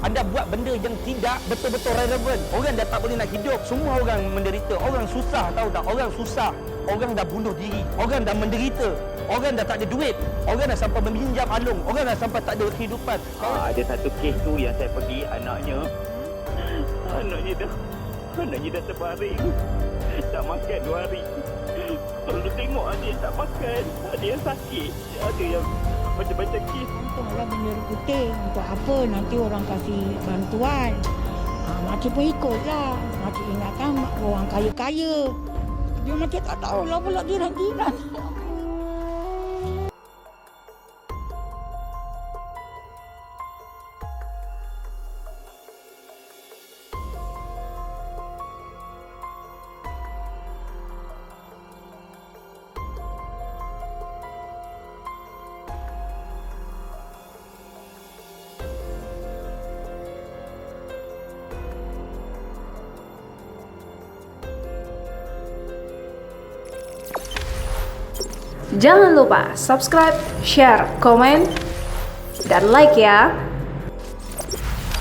Anda buat benda yang tidak betul-betul relevan. Orang dah tak boleh nak hidup. Semua orang menderita. Orang susah, tahu tak? Orang susah. Orang dah bunuh diri. Orang dah menderita. Orang dah tak ada duit. Orang dah sampai meminjam alung. Orang dah sampai tak ada kehidupan. Ada satu kes tu yang saya pergi, anaknya dah terbaring. Tak makan 2 hari. Kalau tengok ada yang tak makan, ada yang sakit, ada yang macam-macam kes. Untuklah Bendera Putih. Untuk apa nanti orang kasih bantuan. Makcik pun ikutlah. Makcik ingatkan orang kaya-kaya. Dia macam tak tahulah pula jiran-jiran. Jangan lupa subscribe, share, komen, dan like ya.